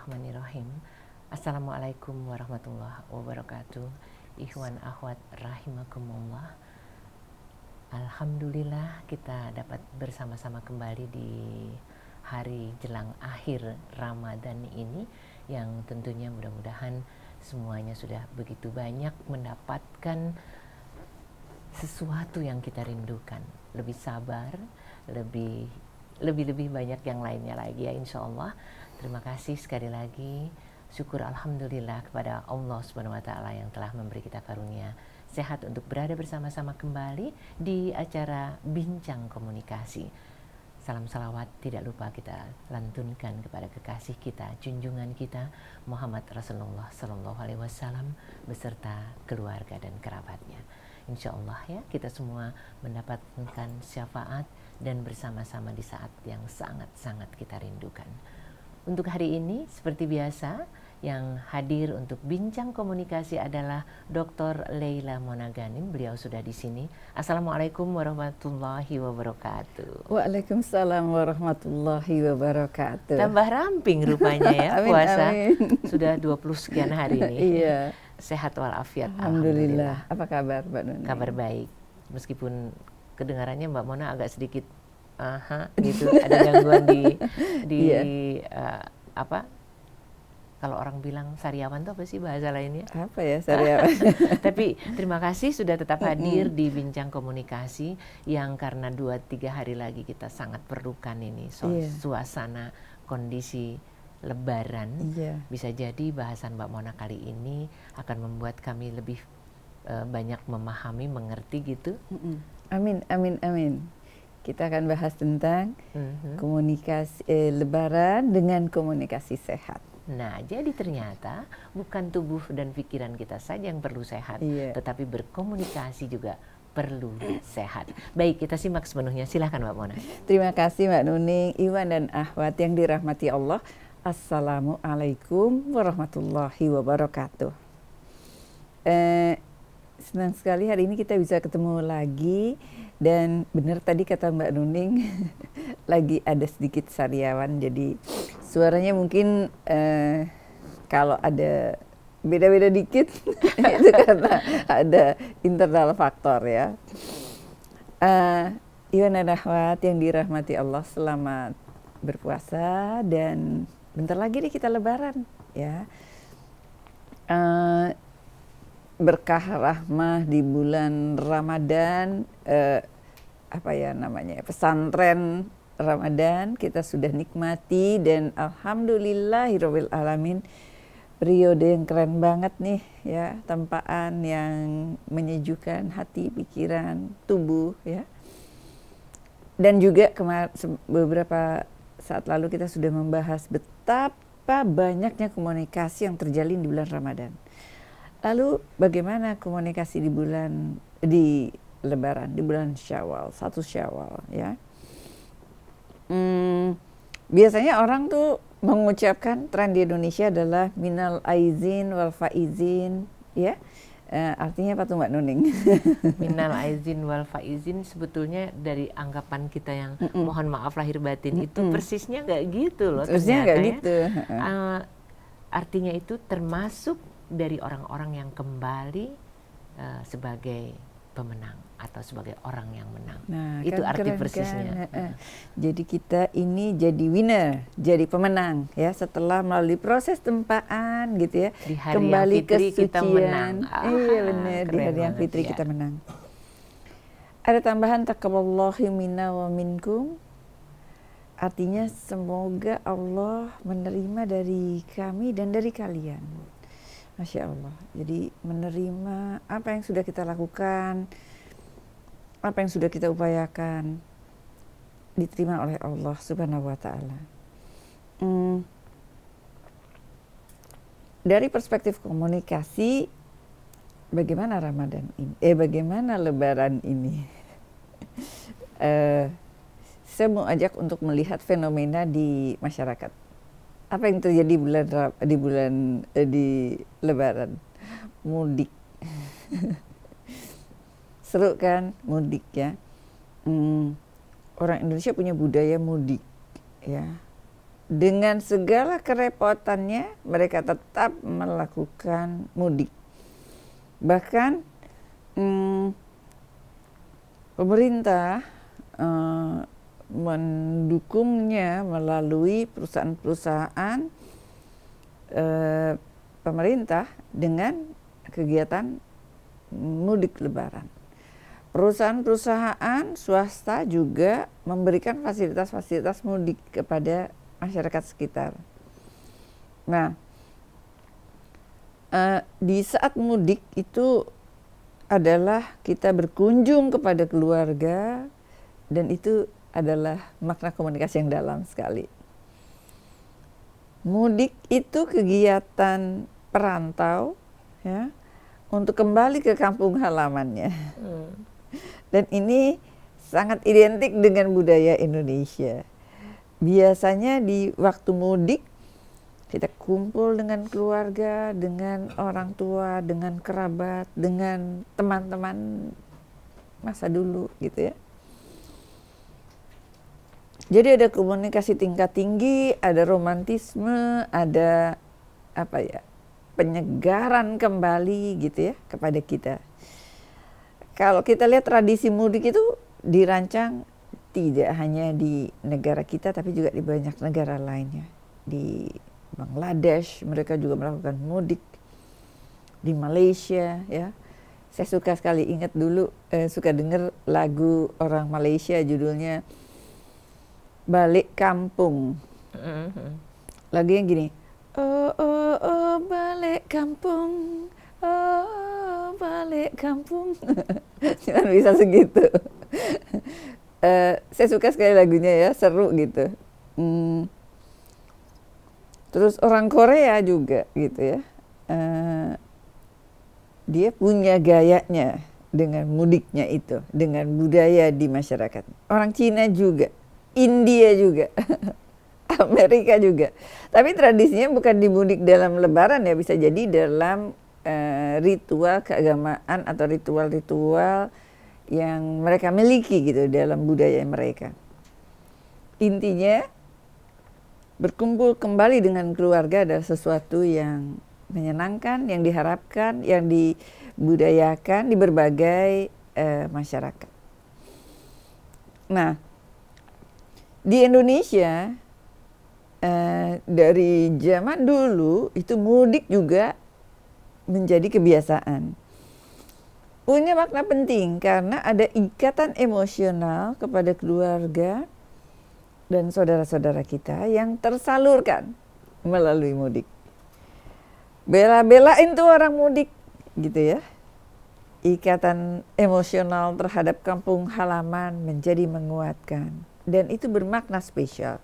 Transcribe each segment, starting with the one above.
Bismillahirrahmanirrahim. Assalamualaikum warahmatullahi wabarakatuh. Ikhwan akhwat rahimakumullah. Alhamdulillah kita dapat bersama-sama kembali di hari jelang akhir Ramadan ini, yang tentunya mudah-mudahan semuanya sudah begitu banyak mendapatkan sesuatu yang kita rindukan, lebih sabar, lebih banyak yang lainnya lagi ya, insya Allah. Terima kasih sekali lagi, syukur alhamdulillah kepada Allah Subhanahu wa taala yang telah memberi kita karunia sehat untuk berada bersama-sama kembali di acara Bincang Komunikasi. Salam salawat tidak lupa kita lantunkan kepada kekasih kita, junjungan kita Muhammad Rasulullah Sallallahu Alaihi Wasallam beserta keluarga dan kerabatnya. Insya Allah ya, kita semua mendapatkan syafaat dan bersama-sama di saat yang sangat-sangat kita rindukan. Untuk hari ini seperti biasa, yang hadir untuk bincang komunikasi adalah Dr. Leila Monaganim. Beliau sudah di sini. Assalamualaikum warahmatullahi wabarakatuh. Waalaikumsalam warahmatullahi wabarakatuh. Tambah ramping rupanya ya. Amin, puasa. Amin. Sudah 20 sekian hari ini. Iya. Sehat walafiat. Alhamdulillah. Apa kabar Mbak Nuni? Kabar baik. Meskipun kedengarannya Mbak Mona agak sedikit gitu, ada gangguan di apa? Kalau orang bilang sariawan itu apa sih bahasa lainnya? Apa ya sariawan? Tapi terima kasih sudah tetap hadir di Bincang Komunikasi, yang karena 2-3 hari lagi kita sangat perlukan ini suasana kondisi Lebaran. Bisa jadi bahasan Mbak Mona kali ini akan membuat kami lebih banyak memahami, mengerti gitu. Amin, amin, amin. Kita akan bahas tentang komunikasi Lebaran dengan komunikasi sehat. Nah, jadi ternyata bukan tubuh dan pikiran kita saja yang perlu sehat, tetapi berkomunikasi juga perlu sehat. Baik, kita simak sepenuhnya. Silahkan Mbak Mona. Terima kasih Mbak Nuning, Iwan dan Ahwat yang dirahmati Allah. Assalamualaikum warahmatullahi wabarakatuh. Senang sekali hari ini kita bisa ketemu lagi. Dan benar tadi kata Mbak Nuning, lagi ada sedikit sariawan, jadi suaranya mungkin kalau ada beda-beda dikit itu karena ada internal faktor ya. Iwan dan Ahwat yang dirahmati Allah, selamat berpuasa dan bentar lagi nih kita Lebaran ya. Berkah rahmah di bulan Ramadan, pesantren Ramadan kita sudah nikmati, dan alhamdulillahirabbil alamin, periode yang keren banget nih ya, tempaan yang menyejukkan hati, pikiran, tubuh ya. Dan juga beberapa saat lalu kita sudah membahas betapa banyaknya komunikasi yang terjalin di bulan Ramadan. Lalu bagaimana komunikasi di Lebaran, di bulan Syawal, 1 Syawal ya. Biasanya orang tuh mengucapkan, tren di Indonesia adalah minal aizin wal faizin ya. Artinya apa tuh Mbak Nuning? Minal aizin wal faizin sebetulnya dari anggapan kita yang mohon maaf lahir batin itu persisnya nggak gitu loh. Persisnya nggak gitu. Artinya itu termasuk dari orang-orang yang kembali sebagai pemenang atau sebagai orang yang menang. Nah, itu kan arti persisnya. Kan? Jadi kita ini jadi winner, jadi pemenang ya, setelah melalui proses tempaan gitu ya. Di hari kembali yang fitri ke sucian. Kita menang. Iya benar, di hari yang fitri kita menang. Ada tambahan taqabbalallahu minna wa minkum. Artinya semoga Allah menerima dari kami dan dari kalian. Masya Allah. Jadi menerima apa yang sudah kita lakukan, apa yang sudah kita upayakan, diterima oleh Allah Subhanahu wa taala. Dari perspektif komunikasi, bagaimana Ramadan ini? Bagaimana Lebaran ini? Saya mau ajak untuk melihat fenomena di masyarakat. Apa yang terjadi di Lebaran? Mudik. Seru kan mudik ya. Orang Indonesia punya budaya mudik ya. dengan segala kerepotannya mereka tetap melakukan mudik. Bahkan pemerintah mendukungnya melalui perusahaan-perusahaan pemerintah dengan kegiatan mudik lebaran. Perusahaan-perusahaan swasta juga memberikan fasilitas-fasilitas mudik kepada masyarakat sekitar. Nah, di saat mudik itu adalah kita berkunjung kepada keluarga, dan itu adalah makna komunikasi yang dalam sekali. Mudik itu kegiatan perantau ya, untuk kembali ke kampung halamannya. Dan ini sangat identik dengan budaya Indonesia. Biasanya di waktu mudik kita kumpul dengan keluarga, dengan orang tua, dengan kerabat, dengan teman-teman masa dulu gitu ya. Jadi ada komunikasi tingkat tinggi, ada romantisme, ada penyegaran kembali gitu ya kepada kita. Kalau kita lihat tradisi mudik itu dirancang tidak hanya di negara kita tapi juga di banyak negara lainnya. Di Bangladesh mereka juga melakukan mudik, di Malaysia ya. Saya suka sekali ingat dulu suka dengar lagu orang Malaysia judulnya Balik Kampung. Lagu yang gini, oh, oh, oh balik kampung, oh balik kampung. Cuma bisa segitu. Saya suka sekali lagunya ya, seru gitu. Terus orang Korea juga gitu ya, dia punya gayanya dengan mudiknya itu, dengan budaya di masyarakat. Orang Cina juga, India juga, Amerika juga. Tapi tradisinya bukan dimudik dalam lebaran ya, bisa jadi dalam ritual keagamaan atau ritual-ritual yang mereka miliki gitu dalam budaya mereka. Intinya berkumpul kembali dengan keluarga adalah sesuatu yang menyenangkan, yang diharapkan, yang dibudayakan di berbagai masyarakat. Nah, di Indonesia dari zaman dulu itu mudik juga menjadi kebiasaan. Punya makna penting karena ada ikatan emosional kepada keluarga dan saudara-saudara kita yang tersalurkan melalui mudik. Bela-belain tuh orang mudik gitu ya. Ikatan emosional terhadap kampung halaman menjadi menguatkan. Dan itu bermakna spesial.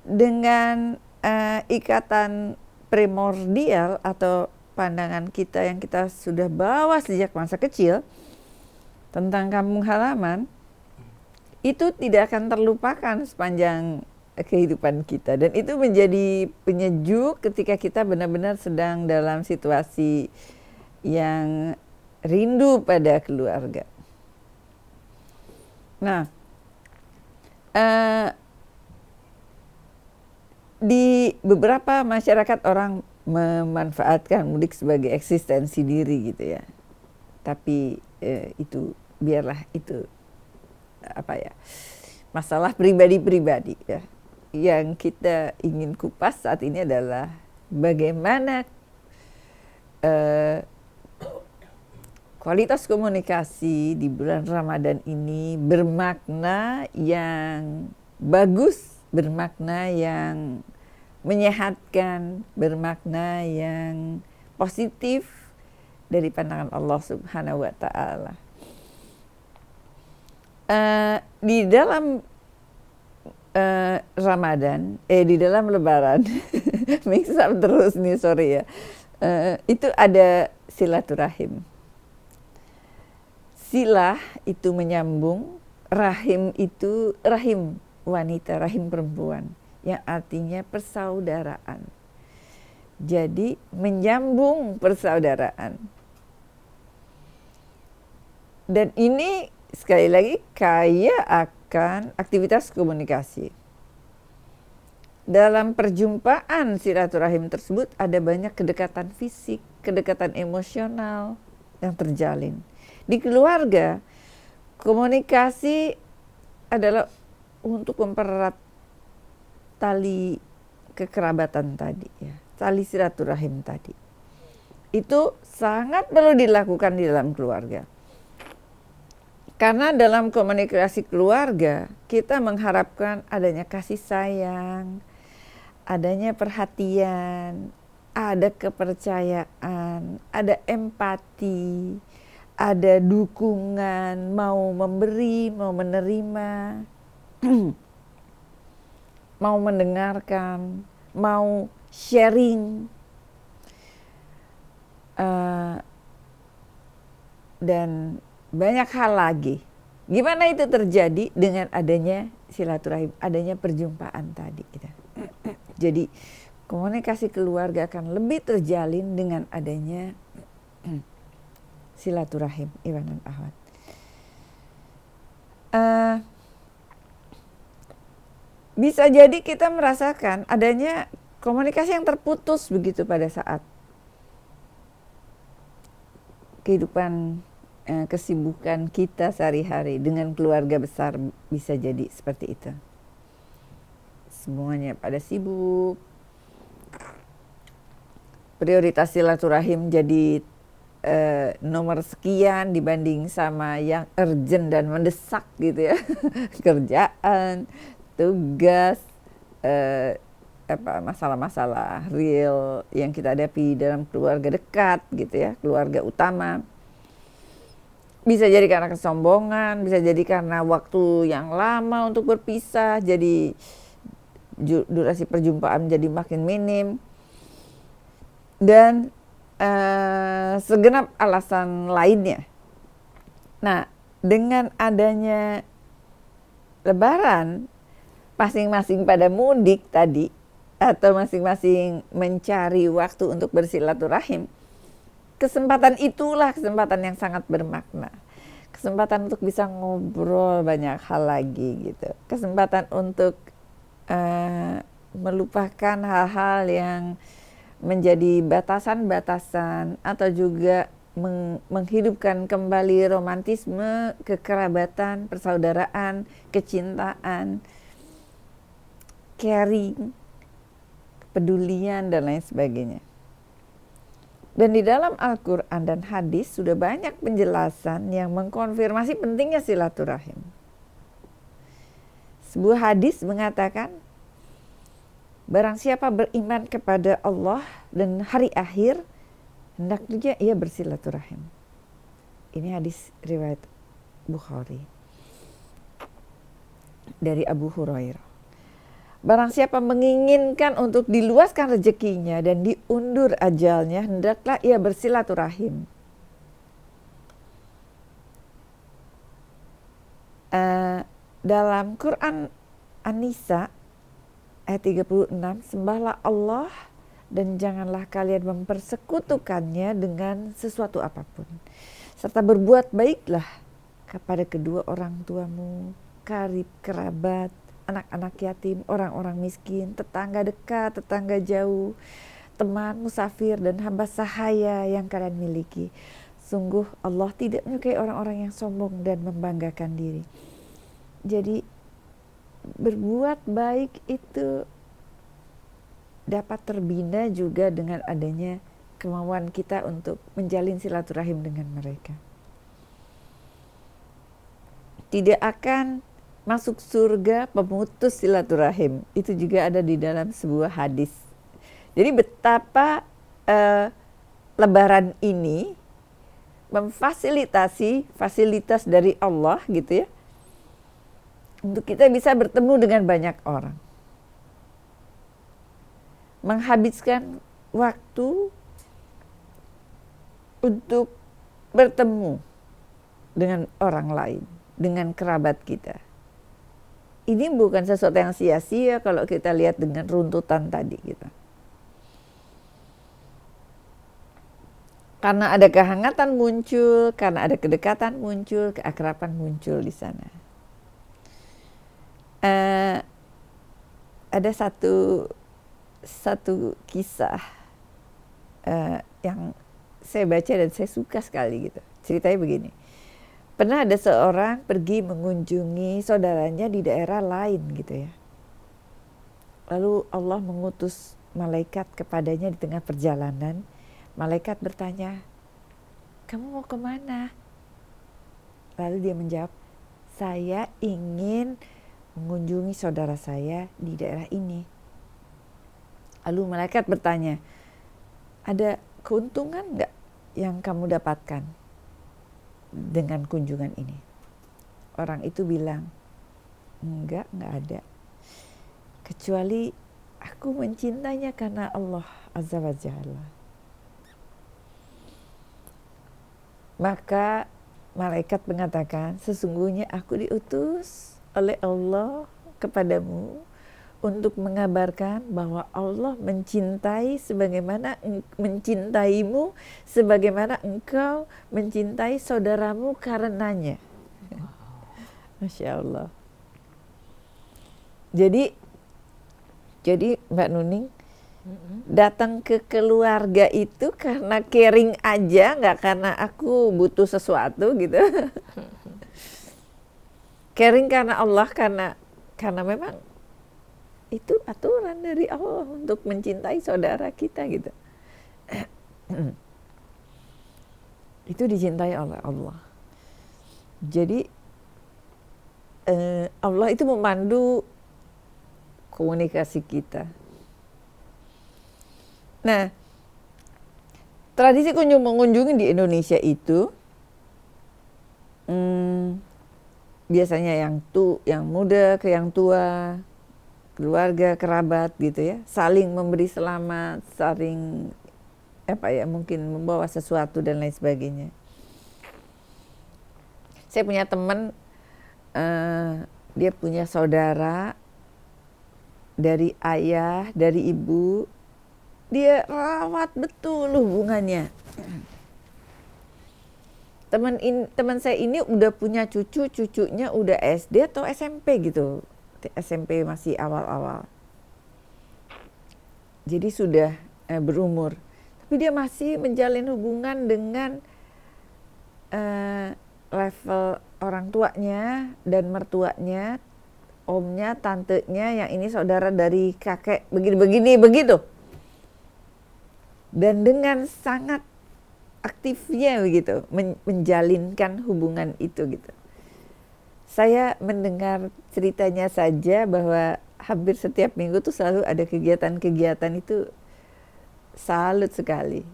Dengan ikatan primordial atau pandangan kita yang kita sudah bawa sejak masa kecil tentang kampung halaman, itu tidak akan terlupakan sepanjang kehidupan kita. Dan itu menjadi penyejuk ketika kita benar-benar sedang dalam situasi yang rindu pada keluarga. Nah, di beberapa masyarakat orang memanfaatkan mudik sebagai eksistensi diri gitu ya. Tapi itu biarlah itu masalah pribadi-pribadi ya. Yang kita ingin kupas saat ini adalah bagaimana kualitas komunikasi di bulan Ramadan ini bermakna yang bagus, bermakna yang menyehatkan, bermakna yang positif dari pandangan Allah Subhanahu wa Ta'ala. Di dalam Ramadan, di dalam Lebaran, mix up terus nih, sorry ya. Itu ada silaturahim. Silah itu menyambung, rahim itu rahim wanita, rahim perempuan, yang artinya persaudaraan. Jadi menyambung persaudaraan. Dan ini sekali lagi kaya akan aktivitas komunikasi. dalam perjumpaan silaturahim tersebut ada banyak kedekatan fisik, kedekatan emosional yang terjalin. Di keluarga, komunikasi adalah untuk mempererat tali kekerabatan tadi, ya, tali silaturahim tadi. Itu sangat perlu dilakukan di dalam keluarga. Karena dalam komunikasi keluarga, kita mengharapkan adanya kasih sayang, adanya perhatian, ada kepercayaan, ada empati, ada dukungan, mau memberi, mau menerima, mau mendengarkan, mau sharing, dan banyak hal lagi. Gimana itu terjadi dengan adanya silaturahim, adanya perjumpaan tadi. Jadi komunikasi keluarga akan lebih terjalin dengan adanya silaturahim, Iwan dan Ahwat. Bisa jadi kita merasakan adanya komunikasi yang terputus begitu pada saat kehidupan, kesibukan kita sehari-hari dengan keluarga besar, bisa jadi seperti itu. Semuanya pada sibuk, prioritas silaturahim jadi nomor sekian dibanding sama yang urgent dan mendesak gitu ya. Kerjaan, tugas, masalah-masalah real yang kita hadapi dalam keluarga dekat gitu ya, keluarga utama. Bisa jadi karena kesombongan, bisa jadi karena waktu yang lama untuk berpisah, jadi durasi perjumpaan jadi makin minim, dan segenap alasan lainnya. Nah, dengan adanya Lebaran, masing-masing pada mudik tadi, atau masing-masing mencari waktu untuk bersilaturahim, kesempatan itulah kesempatan yang sangat bermakna. Kesempatan untuk bisa ngobrol banyak hal lagi gitu. Kesempatan untuk melupakan hal-hal yang menjadi batasan-batasan, atau juga menghidupkan kembali romantisme, kekerabatan, persaudaraan, kecintaan, caring, kepedulian, dan lain sebagainya. Dan di dalam Al-Quran dan hadis sudah banyak penjelasan yang mengkonfirmasi pentingnya silaturahim. Sebuah hadis mengatakan, barang siapa beriman kepada Allah dan hari akhir, hendaknya ia bersilaturahim. Ini hadis riwayat Bukhari dari Abu Hurairah. Barang siapa menginginkan untuk diluaskan rezekinya dan diundur ajalnya, hendaklah ia bersilaturahim. Dalam Quran An-Nisa ayat 36, sembahlah Allah dan janganlah kalian mempersekutukannya dengan sesuatu apapun. Serta berbuat baiklah kepada kedua orang tuamu, karib, kerabat, anak-anak yatim, orang-orang miskin, tetangga dekat, tetangga jauh, teman, musafir, dan hamba sahaya yang kalian miliki. Sungguh Allah tidak menyukai orang-orang yang sombong dan membanggakan diri. Jadi berbuat baik itu dapat terbina juga dengan adanya kemauan kita untuk menjalin silaturahim dengan mereka. Tidak akan masuk surga pemutus silaturahim. Itu juga ada di dalam sebuah hadis. Jadi betapa Lebaran ini memfasilitasi fasilitas dari Allah gitu ya, untuk kita bisa bertemu dengan banyak orang. Menghabiskan waktu untuk bertemu dengan orang lain, dengan kerabat kita. Ini bukan sesuatu yang sia-sia kalau kita lihat dengan runtutan tadi gitu. Karena ada kehangatan muncul, karena ada kedekatan muncul, keakraban muncul di sana. ada satu kisah yang saya baca dan saya suka sekali gitu. Ceritanya begini. Pernah ada seorang pergi mengunjungi saudaranya di daerah lain gitu ya. Lalu Allah mengutus malaikat kepadanya di tengah perjalanan. Malaikat bertanya, "Kamu mau kemana?" Lalu dia menjawab, "Saya ingin mengunjungi saudara saya di daerah ini." Lalu malaikat bertanya, "Ada keuntungan nggak yang kamu dapatkan dengan kunjungan ini?" Orang itu bilang, enggak ada. Kecuali aku mencintainya karena Allah Azza wa Jalla. Maka malaikat mengatakan, sesungguhnya aku diutus oleh Allah kepadamu untuk mengabarkan bahwa Allah mencintaimu sebagaimana engkau mencintai saudaramu karenanya. Masya Allah. Jadi Mbak Nuning datang ke keluarga itu karena caring aja, nggak karena aku butuh sesuatu gitu. Caring karena Allah, karena memang itu aturan dari Allah untuk mencintai saudara kita gitu. Itu dicintai oleh Allah. Jadi Allah itu memandu komunikasi kita. Nah, tradisi mengunjungi di Indonesia itu biasanya yang muda ke yang tua, keluarga, kerabat gitu ya, saling memberi selamat, saling mungkin membawa sesuatu dan lain sebagainya. Saya punya teman, dia punya saudara dari ayah, dari ibu, dia rawat betul hubungannya. Teman saya ini udah punya cucunya udah SD atau SMP gitu. SMP masih awal-awal. Jadi sudah berumur. Tapi dia masih menjalin hubungan dengan level orang tuanya dan mertuanya, omnya, tantenya, yang ini saudara dari kakek, begini begitu. Dan dengan sangat aktifnya begitu menjalinkan hubungan itu gitu. Saya mendengar ceritanya saja bahwa hampir setiap minggu tuh selalu ada kegiatan-kegiatan itu, salut sekali.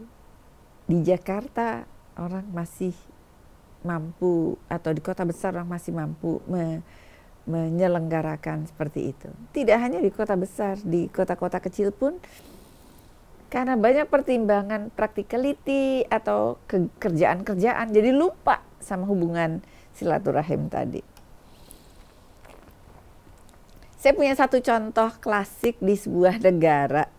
Di Jakarta orang masih mampu, atau di kota besar orang masih mampu menyelenggarakan seperti itu. Tidak hanya di kota besar, di kota-kota kecil pun karena banyak pertimbangan practicality atau kerjaan-kerjaan, jadi lupa sama hubungan silaturahim tadi. Saya punya satu contoh klasik di sebuah negara.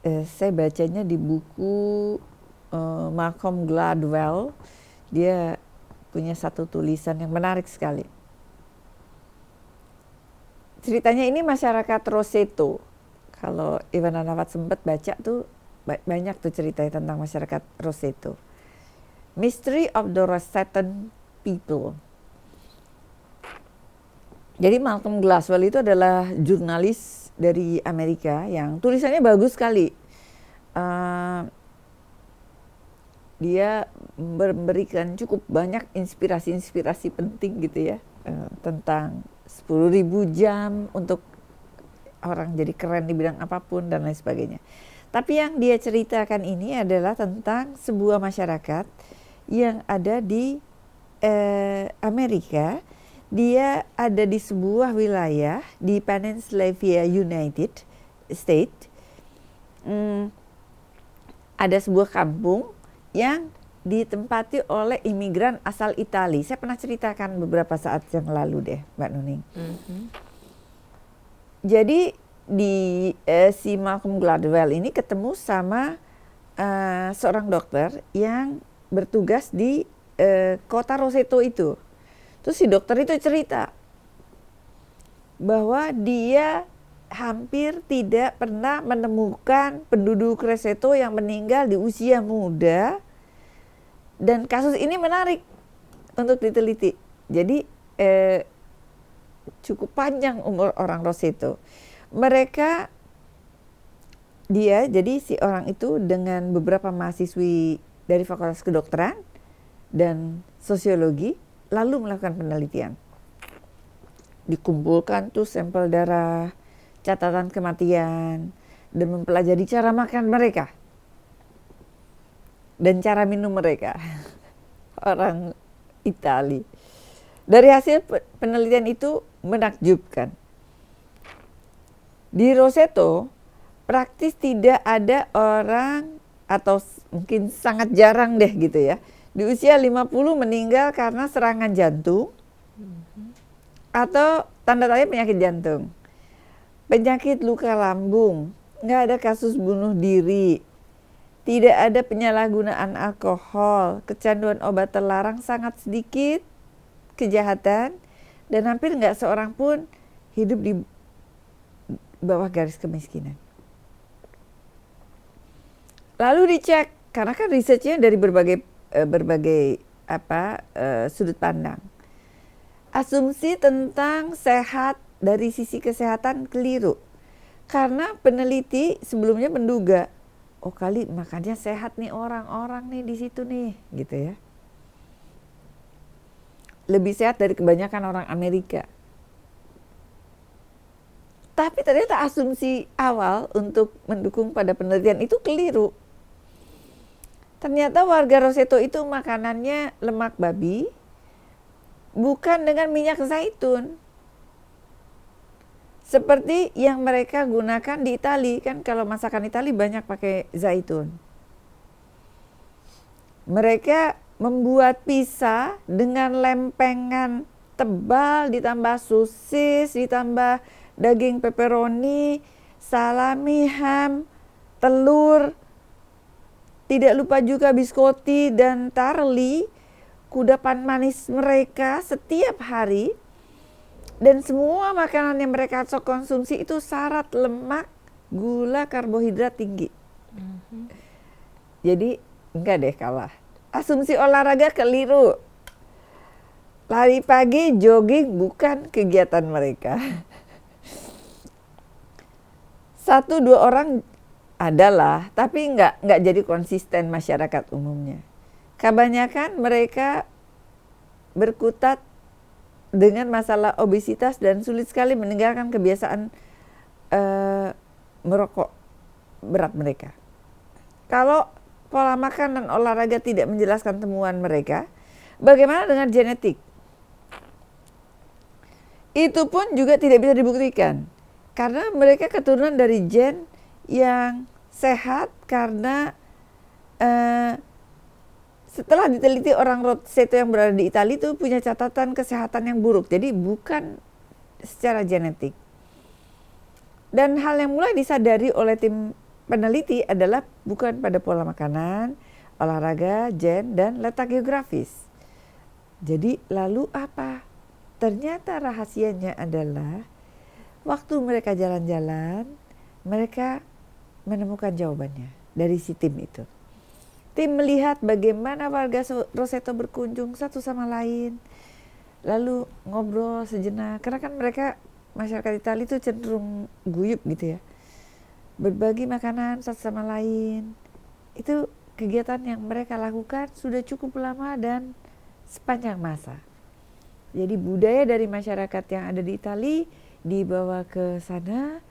Saya bacanya di buku Malcolm Gladwell. Dia punya satu tulisan yang menarik sekali. Ceritanya ini masyarakat Roseto. Kalau Ivana Nawat sempat baca tuh banyak tuh ceritanya tentang masyarakat Roseto. Mystery of the Rosetan People. Jadi Malcolm Gladwell itu adalah jurnalis dari Amerika yang tulisannya bagus sekali. Dia memberikan cukup banyak inspirasi penting gitu ya, tentang 10.000 jam untuk orang jadi keren di bidang apapun dan lain sebagainya. Tapi yang dia ceritakan ini adalah tentang sebuah masyarakat yang ada di Amerika. Dia ada di sebuah wilayah di Pennsylvania United States. Ada sebuah kampung yang ditempati oleh imigran asal Italia. Saya pernah ceritakan beberapa saat yang lalu deh, Mbak Nuning. Jadi si Malcolm Gladwell ini ketemu sama seorang dokter yang bertugas di kota Roseto itu. Terus si dokter itu cerita, bahwa dia hampir tidak pernah menemukan penduduk Lesotho yang meninggal di usia muda, dan kasus ini menarik untuk diteliti. Jadi cukup panjang umur orang Lesotho. Jadi si orang itu dengan beberapa mahasiswi dari Fakultas Kedokteran dan Sosiologi lalu melakukan penelitian. Dikumpulkan tuh sampel darah, catatan kematian, dan mempelajari cara makan mereka dan cara minum mereka. Orang Itali. Dari hasil penelitian itu menakjubkan. Di Lesotho praktis tidak ada orang, atau mungkin sangat jarang deh gitu ya, di usia 50 meninggal karena serangan jantung atau tanda tanya penyakit jantung, penyakit luka lambung, nggak ada kasus bunuh diri, tidak ada penyalahgunaan alkohol, kecanduan obat terlarang sangat sedikit, kejahatan, dan hampir nggak seorang pun hidup di bawah garis kemiskinan. Lalu dicek, karena kan risetnya dari berbagai sudut pandang. Asumsi tentang sehat dari sisi kesehatan keliru. Karena peneliti sebelumnya menduga, oh kali makannya sehat nih orang-orang nih di situ nih, gitu ya. Lebih sehat dari kebanyakan orang Amerika. Tapi ternyata asumsi awal untuk mendukung pada penelitian itu keliru. Ternyata warga Lesotho itu makanannya lemak babi, bukan dengan minyak zaitun. Seperti yang mereka gunakan di Itali, kan kalau masakan Itali banyak pakai zaitun. Mereka membuat pizza dengan lempengan tebal, ditambah sosis, ditambah daging pepperoni, salami, ham, telur. Tidak lupa juga biscotti dan tarli, kudapan manis mereka setiap hari. Dan semua makanan yang mereka konsumsi itu syarat lemak, gula, karbohidrat tinggi. Jadi enggak deh kalah. Asumsi olahraga keliru. Lari pagi, jogging bukan kegiatan mereka. 1-2 orang adalah, tapi enggak jadi konsisten masyarakat umumnya. Kebanyakan mereka berkutat dengan masalah obesitas dan sulit sekali meninggalkan kebiasaan merokok berat mereka. Kalau pola makan dan olahraga tidak menjelaskan temuan mereka, bagaimana dengan genetik? Itu pun juga tidak bisa dibuktikan, karena mereka keturunan dari gen yang sehat, karena setelah diteliti orang Lesotho yang berada di Italia itu punya catatan kesehatan yang buruk. Jadi bukan secara genetik. Dan hal yang mulai disadari oleh tim peneliti adalah bukan pada pola makanan, olahraga, gen, dan letak geografis. Jadi lalu apa? Ternyata rahasianya adalah waktu mereka jalan-jalan, mereka menemukan jawabannya dari si tim itu. Tim melihat bagaimana warga Lesotho berkunjung satu sama lain, lalu ngobrol sejenak. Karena kan mereka, masyarakat Italia itu cenderung guyup gitu ya. Berbagi makanan satu sama lain. Itu kegiatan yang mereka lakukan sudah cukup lama dan sepanjang masa. Jadi budaya dari masyarakat yang ada di Italia dibawa ke sana,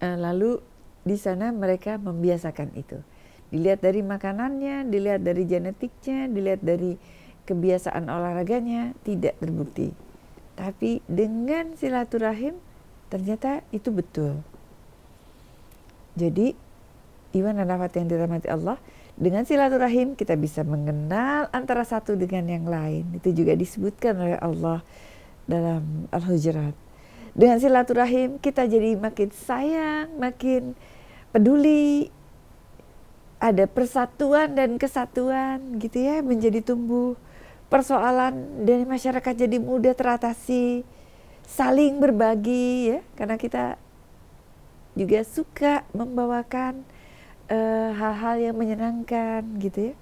lalu di sana mereka membiasakan itu. Dilihat dari makanannya, dilihat dari genetiknya, dilihat dari kebiasaan olahraganya, tidak terbukti. Tapi dengan silaturahim ternyata itu betul. Jadi Iwan dan Rafat yang dirahmati Allah, dengan silaturahim kita bisa mengenal antara satu dengan yang lain. Itu juga disebutkan oleh Allah dalam Al-Hujurat. Dengan silaturahim kita jadi makin sayang, makin peduli. Ada persatuan dan kesatuan gitu ya, menjadi tumbuh. Persoalan dari masyarakat jadi mudah teratasi. saling berbagi ya, karena kita juga suka membawakan hal-hal yang menyenangkan gitu ya.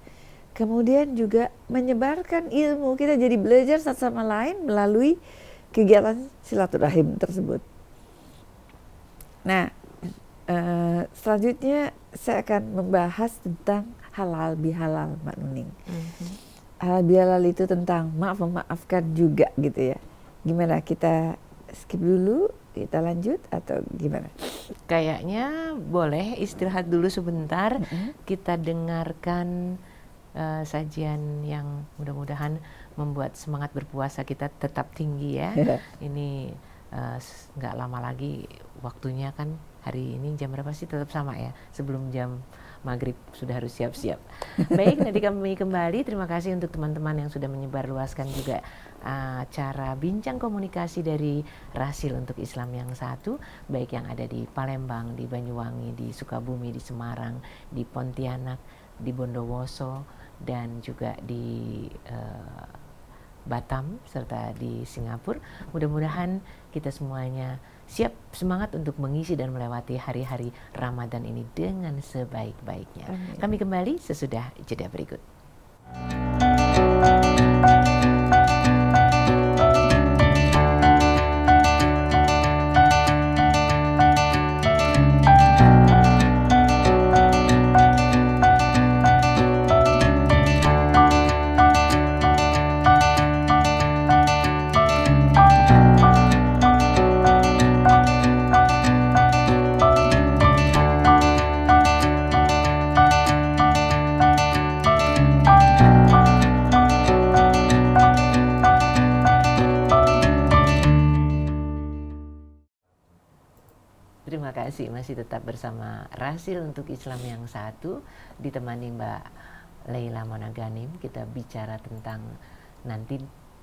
Kemudian juga menyebarkan ilmu, kita jadi belajar satu sama lain melalui kegiatan silaturahim tersebut. Nah, selanjutnya saya akan membahas tentang halal bihalal, Mbak Nuning. Halal bihalal itu tentang maaf memaafkan juga gitu ya. Gimana, kita skip dulu, kita lanjut atau gimana? Kayaknya boleh istirahat dulu sebentar. Kita dengarkan sajian yang mudah-mudahan membuat semangat berpuasa kita tetap tinggi ya. Ini nggak lama lagi waktunya kan, hari ini jam berapa sih, tetap sama ya, sebelum jam maghrib sudah harus siap-siap. Baik, nanti kami kembali. Terima kasih untuk teman-teman yang sudah menyebarluaskan juga acara bincang komunikasi dari Rasil untuk Islam yang satu, baik yang ada di Palembang, di Banyuwangi, di Sukabumi, di Semarang, di Pontianak, di Bondowoso, dan juga di Batam serta di Singapura. Mudah-mudahan kita semuanya siap semangat untuk mengisi dan melewati hari-hari Ramadan ini dengan sebaik-baiknya. Amin. Kami kembali sesudah jeda berikut. Terima kasih, masih tetap bersama Rasil untuk Islam yang satu, ditemani Mbak Leila Monaganim. Kita bicara tentang nanti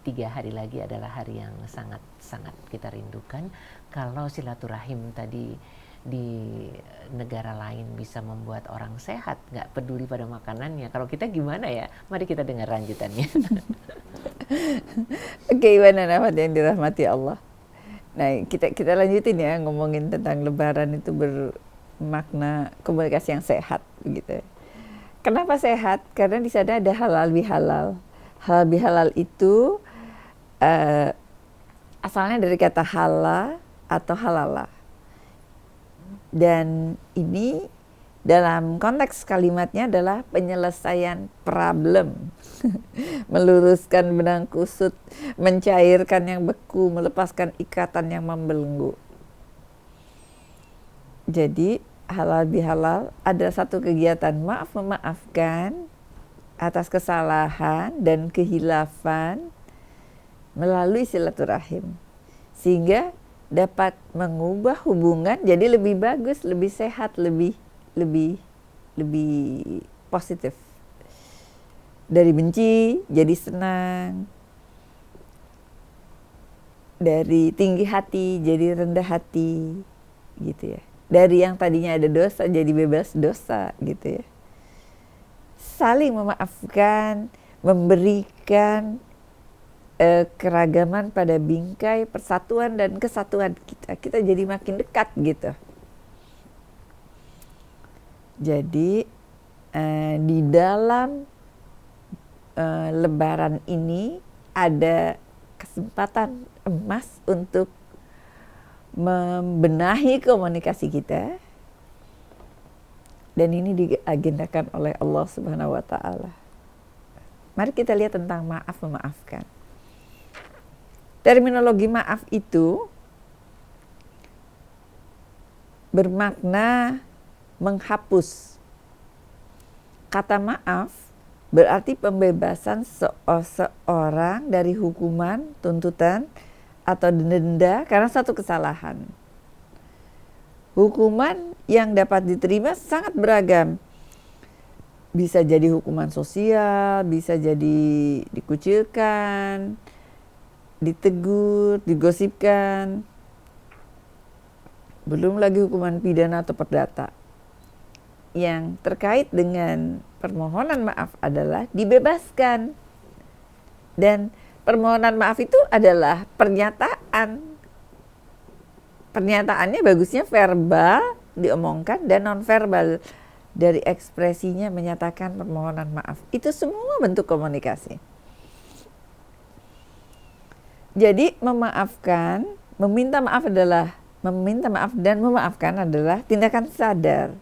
3 hari lagi adalah hari yang sangat-sangat kita rindukan. Kalau silaturahim tadi di negara lain bisa membuat orang sehat, nggak peduli pada makanannya, kalau kita gimana ya? Mari kita dengar lanjutannya. Oke, Iwan dan Ahmad yang dirahmati Allah. Nah, kita lanjutin ya, ngomongin tentang Lebaran itu bermakna komunikasi yang sehat begitu. Kenapa sehat? Karena di sana ada halal bihalal. Halal bihalal itu asalnya dari kata hala atau halala. Dan ini dalam konteks kalimatnya adalah penyelesaian problem, meluruskan benang kusut, mencairkan yang beku, melepaskan ikatan yang membelenggu. Jadi halal bihalal ada satu kegiatan maaf memaafkan atas kesalahan dan kehilafan melalui silaturahim, sehingga dapat mengubah hubungan jadi lebih bagus, lebih sehat, lebih positif. Dari benci jadi senang, dari tinggi hati jadi rendah hati, gitu ya. Dari yang tadinya ada dosa jadi bebas dosa, gitu ya. Saling memaafkan, memberikan keragaman pada bingkai persatuan dan kesatuan kita. Kita jadi makin dekat gitu. Jadi di dalam Lebaran ini ada kesempatan emas untuk membenahi komunikasi kita, dan ini diagendakan oleh Allah Subhanahu wa Ta'ala. Mari kita lihat tentang maaf memaafkan. Terminologi maaf itu bermakna menghapus. Kata maaf berarti pembebasan seorang dari hukuman, tuntutan, atau denda karena satu kesalahan. Hukuman yang dapat diterima sangat beragam. Bisa jadi hukuman sosial, bisa jadi dikucilkan, ditegur, digosipkan. Belum lagi hukuman pidana atau perdata. Yang terkait dengan permohonan maaf adalah dibebaskan. Dan permohonan maaf itu adalah pernyataan pernyataannya bagusnya verbal diomongkan dan nonverbal dari ekspresinya menyatakan permohonan maaf. Itu semua bentuk komunikasi. Jadi memaafkan, meminta maaf dan memaafkan adalah tindakan sadar.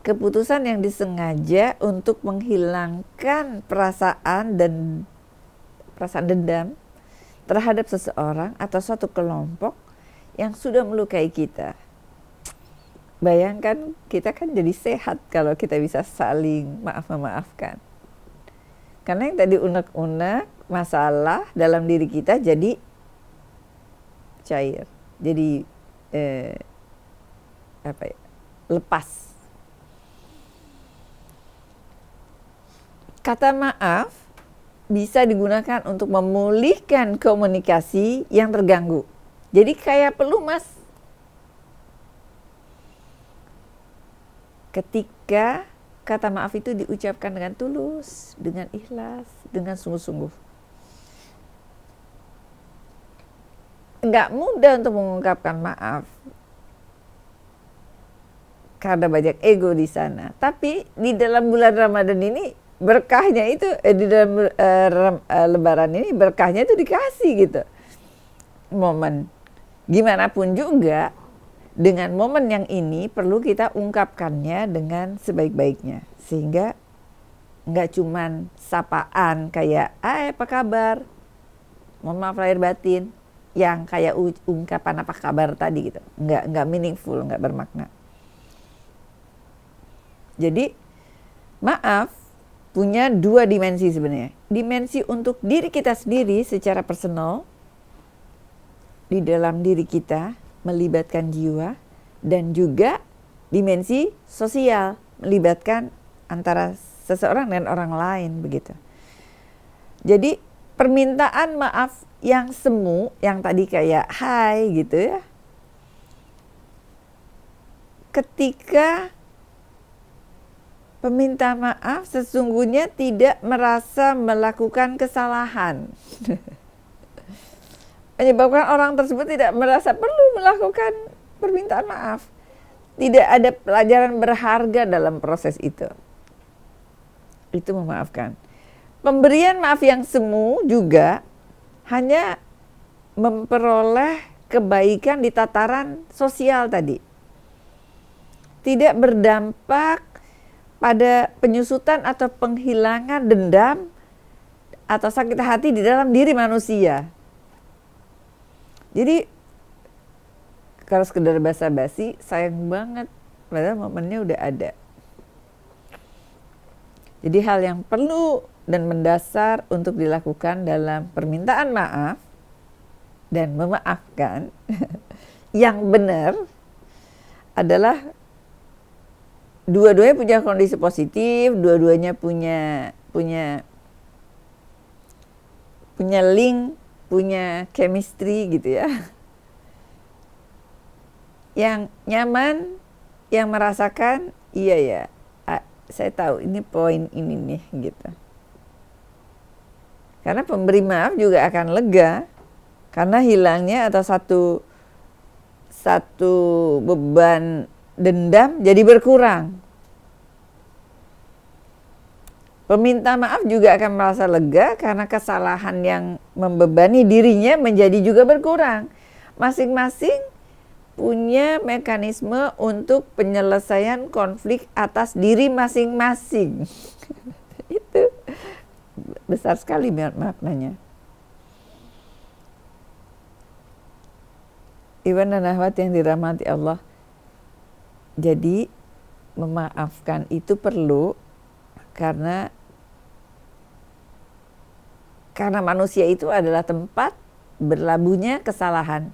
Keputusan yang disengaja untuk menghilangkan perasaan dendam terhadap seseorang atau suatu kelompok yang sudah melukai kita. Bayangkan kita kan jadi sehat kalau kita bisa saling memaafkan. Karena yang tadi unek-unek masalah dalam diri kita jadi cair, jadi lepas. Kata maaf bisa digunakan untuk memulihkan komunikasi yang terganggu. Jadi kayak pelumas. Ketika kata maaf itu diucapkan dengan tulus, dengan ikhlas, dengan sungguh-sungguh. Nggak mudah untuk mengungkapkan maaf karena banyak ego di sana. Tapi di dalam bulan Ramadan ini berkahnya itu di dalam Lebaran ini berkahnya itu dikasih gitu. Momen gimana pun juga dengan momen yang ini perlu kita ungkapkannya dengan sebaik-baiknya sehingga nggak cuman sapaan kayak apa kabar, mohon maaf lahir batin, yang kayak ungkapan apa kabar tadi gitu, nggak meaningful, nggak bermakna. Jadi maaf punya dua dimensi sebenarnya. Dimensi untuk diri kita sendiri secara personal, di dalam diri kita melibatkan jiwa, dan juga dimensi sosial melibatkan antara seseorang dan orang lain begitu. Jadi permintaan maaf yang semu, yang tadi kayak hai gitu ya, ketika peminta maaf sesungguhnya tidak merasa melakukan kesalahan. Menyebabkan orang tersebut tidak merasa perlu melakukan permintaan maaf. Tidak ada pelajaran berharga dalam proses itu. Itu memaafkan. Pemberian maaf yang semu juga hanya memperoleh kebaikan di tataran sosial tadi. Tidak berdampak pada penyusutan atau penghilangan dendam atau sakit hati di dalam diri manusia. Jadi kalau sekedar basa-basi sayang banget, padahal momennya udah ada. Jadi hal yang perlu dan mendasar untuk dilakukan dalam permintaan maaf dan memaafkan yang benar adalah dua-duanya punya kondisi positif, dua-duanya punya link, punya chemistry gitu ya. Yang nyaman, yang merasakan, iya ya, saya tahu ini poin ini nih gitu. Karena pemberi maaf juga akan lega karena hilangnya atau satu beban dendam jadi berkurang. Peminta maaf juga akan merasa lega karena kesalahan yang membebani dirinya menjadi juga berkurang. Masing-masing punya mekanisme untuk penyelesaian konflik atas diri masing-masing. Itu besar sekali maknanya. Iwan dan akhwat yang dirahmati Allah. Jadi memaafkan itu perlu karena manusia itu adalah tempat berlabuhnya kesalahan.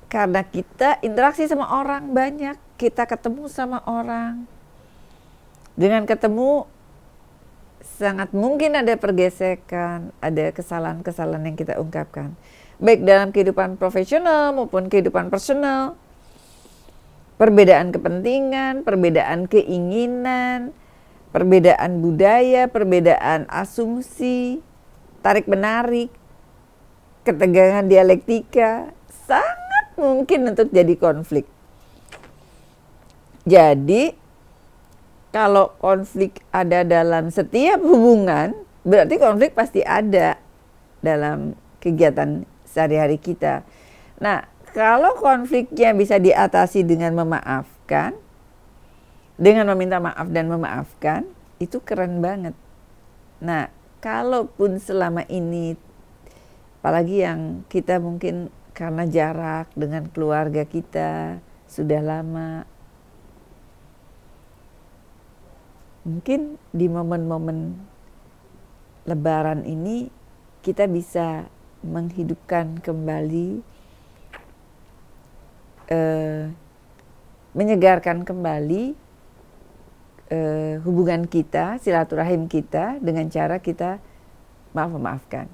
Karena kita interaksi sama orang banyak, kita ketemu sama orang. Dengan ketemu sangat mungkin ada pergesekan, ada kesalahan-kesalahan yang kita ungkapkan. Baik dalam kehidupan profesional maupun kehidupan personal. Perbedaan kepentingan, perbedaan keinginan, perbedaan budaya, perbedaan asumsi, tarik-menarik. ketegangan dialektika, sangat mungkin untuk jadi konflik. Jadi kalau konflik ada dalam setiap hubungan, berarti konflik pasti ada dalam kegiatan sehari-hari kita. Nah, kalau konfliknya bisa diatasi dengan memaafkan, dengan meminta maaf dan memaafkan, itu keren banget. Nah, kalaupun selama ini, apalagi yang kita mungkin karena jarak dengan keluarga kita sudah lama, mungkin di momen-momen Lebaran ini kita bisa menghidupkan kembali, menyegarkan kembali hubungan kita, silaturahim kita dengan cara kita maaf-memaafkan.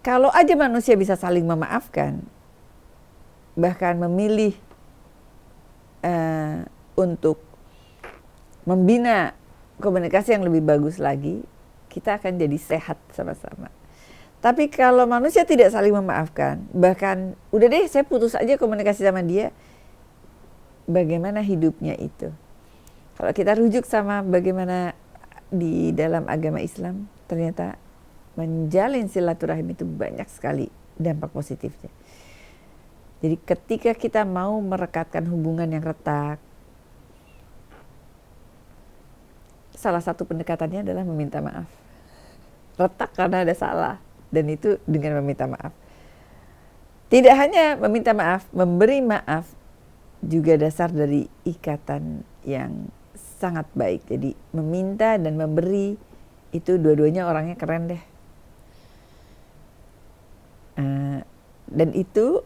Kalau aja manusia bisa saling memaafkan, bahkan memilih untuk membina komunikasi yang lebih bagus lagi, kita akan jadi sehat sama-sama. Tapi kalau manusia tidak saling memaafkan, bahkan udah deh saya putus aja komunikasi sama dia, bagaimana hidupnya itu? Kalau kita rujuk sama bagaimana di dalam agama Islam, ternyata menjalin silaturahim itu banyak sekali dampak positifnya. Jadi ketika kita mau merekatkan hubungan yang retak, salah satu pendekatannya adalah meminta maaf. Retak karena ada salah, dan itu dengan meminta maaf. Tidak hanya meminta maaf, memberi maaf juga dasar dari ikatan yang sangat baik. Jadi meminta dan memberi itu dua-duanya orangnya keren deh. Dan itu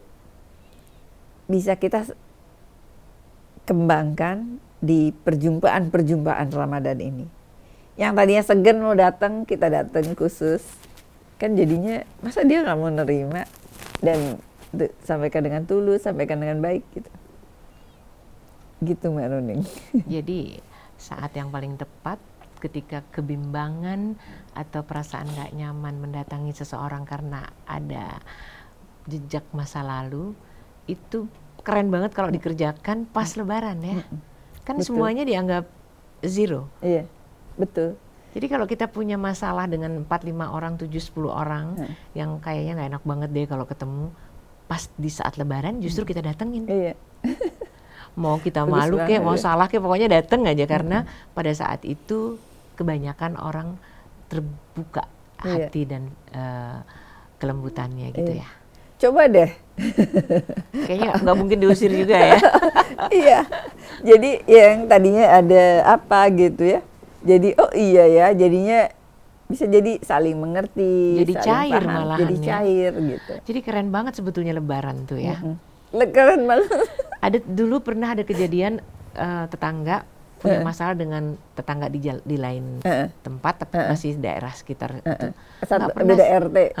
bisa kita kembangkan di perjumpaan-perjumpaan Ramadan ini. Yang tadinya segan mau datang, kita datang khusus. Kan jadinya masa dia nggak mau nerima, dan sampaikan dengan tulus, sampaikan dengan baik gitu. Gitu Mbak Nuning. Jadi saat yang paling tepat ketika kebimbangan atau perasaan nggak nyaman mendatangi seseorang karena ada jejak masa lalu, itu keren banget kalau dikerjakan pas Lebaran ya. Kan Betul. semuanya dianggap zero. Iya, betul. Jadi kalau kita punya masalah dengan 4-5 orang, 7-10 orang yang kayaknya nggak enak banget deh kalau ketemu, pas di saat Lebaran justru kita datengin. Iya. Mau kita Bagus malu kek, banget, mau ya. salah kek, pokoknya dateng aja karena pada saat itu kebanyakan orang terbuka Iya. hati dan kelembutannya gitu Iya. ya. Coba deh. Kayaknya nggak mungkin diusir juga ya. Iya. Jadi yang tadinya ada apa gitu ya. Jadi oh iya ya, jadinya bisa jadi saling mengerti, Jadi saling cair paham, malahan jadi ya. cair gitu. Jadi keren banget sebetulnya Lebaran tuh ya. Keren banget. Dulu pernah ada kejadian tetangga punya masalah dengan tetangga di lain tempat, tapi masih daerah sekitar itu. Beda RT.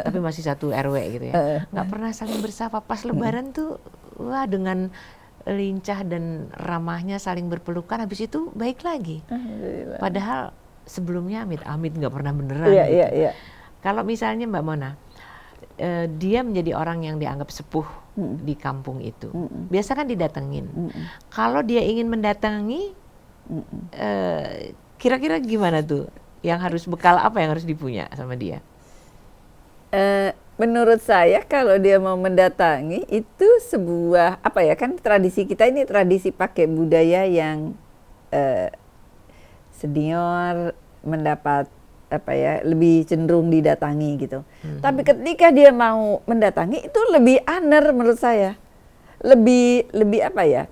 Tapi masih satu RW gitu ya. Nggak pernah saling bersapa. Pas Lebaran tuh, wah dengan lincah dan ramahnya saling berpelukan, habis itu baik lagi. Padahal sebelumnya amit-amit nggak pernah beneran. Iya, gitu. iya, iya. Kalau misalnya Mbak Mona, dia menjadi orang yang dianggap sepuh di kampung itu, biasa kan didatengin. Kalau dia ingin mendatangi, kira-kira gimana tuh? Yang harus bekal apa yang harus dipunya sama dia? Menurut saya kalau dia mau mendatangi itu sebuah apa ya, kan tradisi kita ini tradisi pakai budaya yang senior mendapat apa ya, lebih cenderung didatangi gitu. Tapi ketika dia mau mendatangi itu lebih aner menurut saya. Lebih apa ya?